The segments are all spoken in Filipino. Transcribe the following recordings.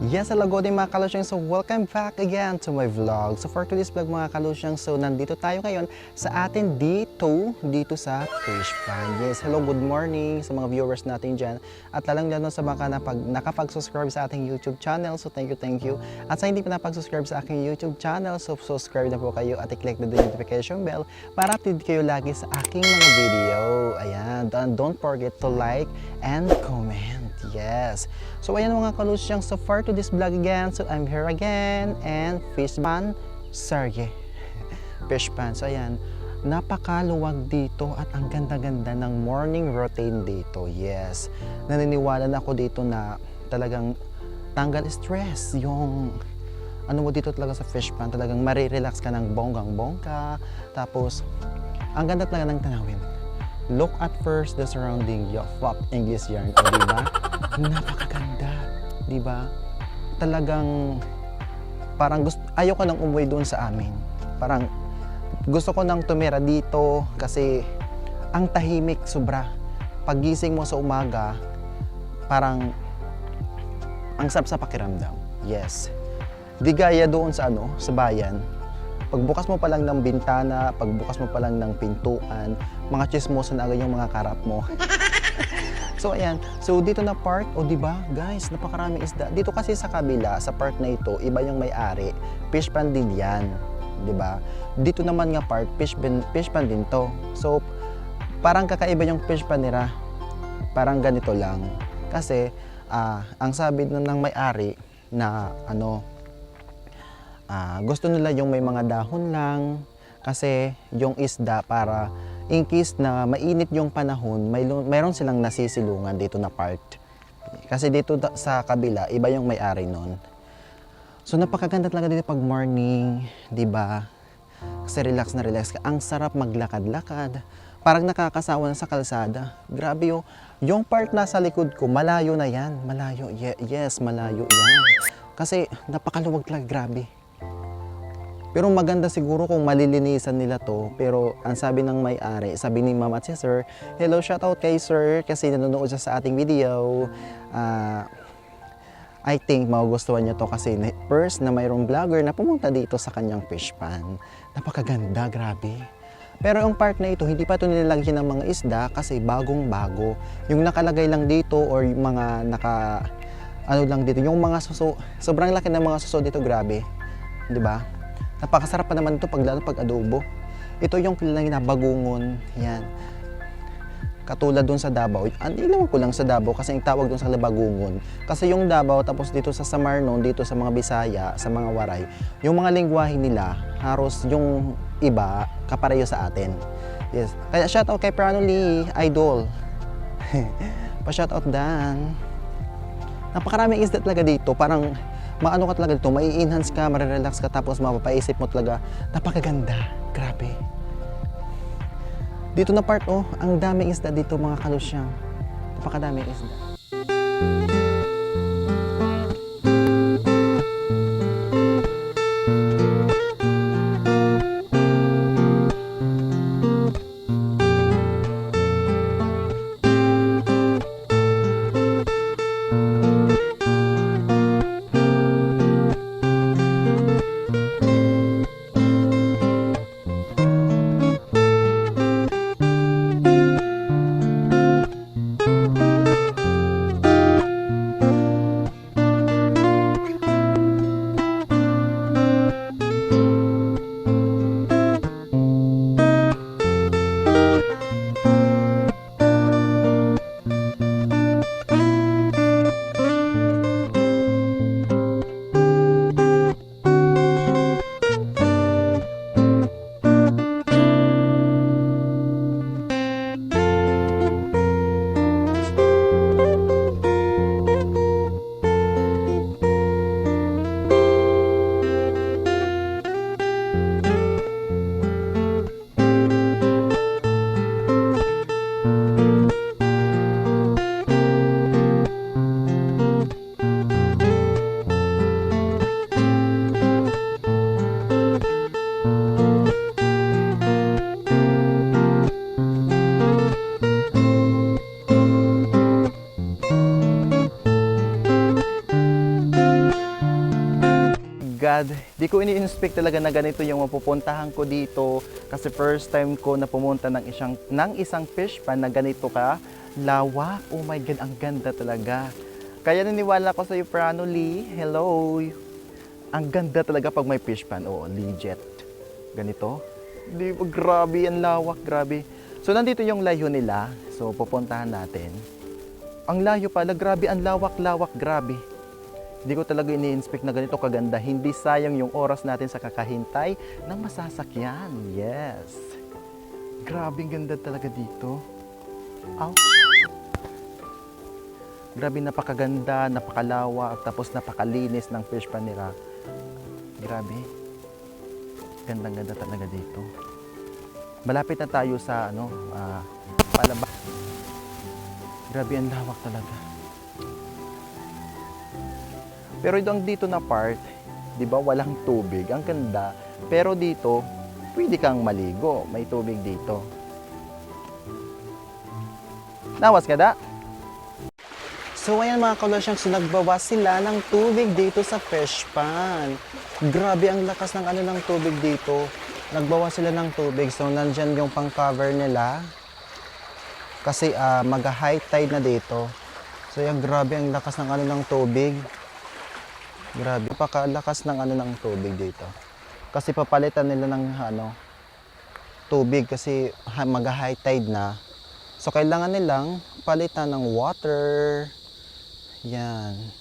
Yes, hello good day mga kalusyang. So welcome back again to my vlog. So for today's vlog mga kalusyang, so nandito tayo ngayon sa atin dito sa fish pond. Yes, hello, good morning sa mga viewers natin dyan. At lalong-lalo sa mga nakapag-subscribe sa ating YouTube channel. So thank you. At sa hindi pa napag-subscribe sa aking YouTube channel, so subscribe na po kayo at i-click na din yung notification bell para update kayo lagi sa aking mga video. Ayan, don't forget to like and comment. Yes. So ayan mga kalusyang, so far to this vlog again. So I'm here again and fish pan Sergey. Fish pan. So ayan, napakaluwag dito at ang ganda-ganda ng morning routine dito. Yes. Naniniwala na ako dito na talagang tanggal stress yung ano mo dito talaga sa fish pan. Talagang marirelax ka ng bonggang-bongga. Tapos ang ganda talaga ng tanawin. Look at first the surrounding of English yarn. O diba? Napakaganda. Diba? Talagang parang ayaw ko nang umuwi doon sa amin. Parang gusto ko nang tumira dito kasi ang tahimik sobra. Paggising mo sa umaga, parang ang sarap sa pakiramdam. Yes. Di gaya doon sa sa bayan. Pagbukas mo pa lang ng bintana, pagbukas mo pa lang ng pintuan, mga chismoso na agad yung mga karap mo. So ayan, so dito na part, o di ba guys, napakaraming isda. Dito kasi sa kabila, sa part na ito, iba yung may-ari, fish pan din yan, di ba? Dito naman nga part, fish pan din to. So parang kakaiba yung fish pan nila, parang ganito lang. Kasi ang sabi ng may-ari na gusto nila yung may mga dahon lang kasi yung isda para in case na mainit yung panahon, mayroon silang nasisilungan dito na part. Kasi dito sa kabila, iba yung may-ari nun. So napakaganda talaga dito pag morning, di ba? Kasi relax na relax ka. Ang sarap maglakad-lakad. Parang nakakasawa na sa kalsada. Grabe yung part na sa likod ko, malayo na yan. Malayo, yes, malayo yan. Kasi napakaluwag talaga, grabe. Pero maganda siguro kung malilinisan nila to. Pero ang sabi ng may-ari, sabi ni Mama at si Sir, hello, shoutout kay Sir kasi nanonood siya sa ating video. I think magugustuhan niya to kasi first na mayroong vlogger na pumunta dito sa kanyang fish pan. Napakaganda, grabe. Pero yung part na ito, hindi pa ito nilalagyan ng mga isda kasi bagong-bago. Yung nakalagay lang dito or yung mga lang dito, yung mga suso, sobrang laki ng mga suso dito, grabe. 'Di ba? Napakasarap pa naman ito lalo pag adobo. Ito yung kilalang na bagungon. Yan. Katulad dun sa Davao. Ilawan ko lang sa Davao kasi yung tawag dun sa bagungon. Kasi yung Davao tapos dito sa Samarnon, dito sa mga Bisaya, sa mga Waray, yung mga lengguwahe nila, halos yung iba kapareho sa atin. Yes. Kaya shoutout kay Prano Lee, idol. Pa-shoutout Dan. Napakaraming isda talaga dito. Parang maano ka talaga dito, mai-enhance ka, marirelax ka, tapos mapapaisip mo talaga, napakaganda, grabe. Dito na part, ang daming isda dito mga kalusyang, napakadaming isda. God, di ko ini-inspect talaga na ganito yung mapupuntahan ko dito kasi first time ko na pumunta ng isang fish pan na ganito ka lawak. Oh my God, ang ganda talaga. Kaya naniwala ko sa iyo, Prano Lee. Hello. Ang ganda talaga pag may fish pan. Oo, legit. Ganito. Di ba, grabe, ang lawak, grabe. So, nandito yung layo nila. So, pupuntahan natin. Ang layo pala, grabe, ang lawak-lawak, grabe. Hindi ko talaga ini-inspect na ganito kaganda. Hindi sayang yung oras natin sa kakahintay ng masasakyan. Yes. Grabe, ang ganda talaga dito. Ouch. Grabe, napakaganda, napakalawak, tapos napakalinis ng fish pan nila. Grabe. Gandang-ganda talaga dito. Malapit na tayo sa palabas. Grabe, ang lawak talaga. Pero dito na part, 'di ba, walang tubig. Ang ganda. Pero dito, pwede kang maligo. May tubig dito. Nawas ka da? So ayan mga kalosyangs, nagbawas sila ng tubig dito sa fish pan. Grabe ang lakas ng ng tubig dito. Nagbawas sila ng tubig. So nandyan yung pang-cover nila. Kasi mag-high tide na dito. So yan, grabe ang lakas ng ng tubig. Grabe, napakalakas ng ng tubig dito. Kasi papalitan nila ng tubig kasi mag-high tide na. So kailangan nilang palitan ng water. Yan.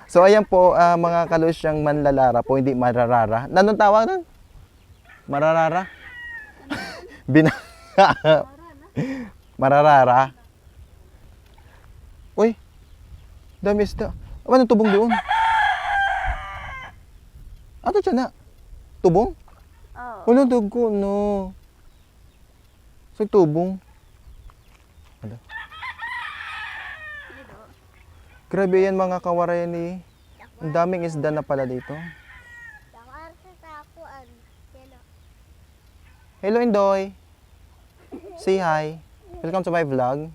So ayan po, mga kalusyang manlalara po, hindi mararara. Anong tawag nun? Mararara? Bina... Mararara. Uy, dami isda. Ano tubong doon? Ato dyan na? Tubong? Oo. Wala dugo, no. Sa tubong. Ano? Grabe yan mga kawarayan eh. Ang daming isda na pala dito. Hello Indoy. Say hi. Welcome to my vlog.